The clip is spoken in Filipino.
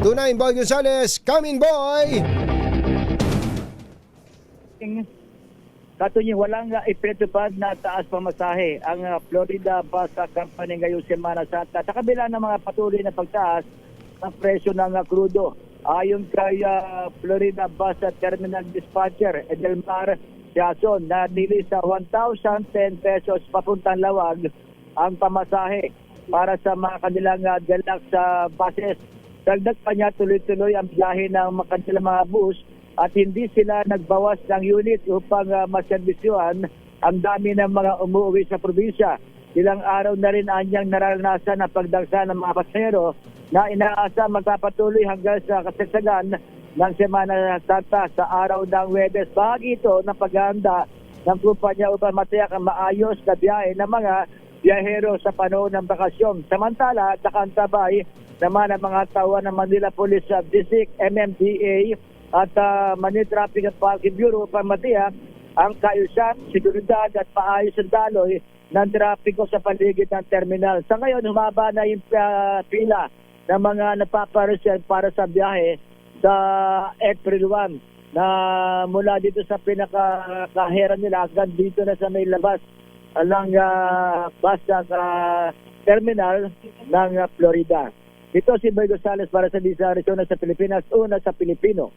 Unahin Boy Gonzales, come in boy! Katunying walang ipinatupad na taas pamasahe ang Florida Bus Company ngayong Semana Santa sa kabila ng mga patuloy na pagtaas ng presyo ng krudo. Ayon kay Florida Bus Terminal Dispatcher Edelmar Jason, na dili sa 1,010 pesos papuntang Lawag ang pamasahe para sa mga kanilang galak sa buses. Dagdag pa niya, tuloy-tuloy ang biyahe ng kanilang mga bus at hindi sila nagbawas ng unit upang maserbisyuhan ang dami ng mga umuwi sa probinsya. Ilang araw na rin anyang naranasan ang pagdagsa ng mga pasahero na inaasa magpapatuloy hanggang sa kasagsagan ng Semana Santa sa araw ng Huwebes. Bahagi ito ng paghahanda ng kumpanya upang matiyak ang maayos na biyahe ng mga biyahero sa panahon ng bakasyon. Samantala, nakaantabay naman ang mga tauhan ng Manila Police District, MMDA at Manila Traffic and Parking Bureau upang matiyak ang kaayusan, seguridad at paayos ng daloy ng trapiko sa paligid ng terminal. Sa ngayon, humaba na yung pila ng mga napapareserve para sa biyahe sa April 1 na mula dito sa pinakahera nila hanggang dito na sa may labas ng bus terminal ng Florida. Ito si Boy Gonzales para sa Arizona sa Pilipinas, una sa Pilipino.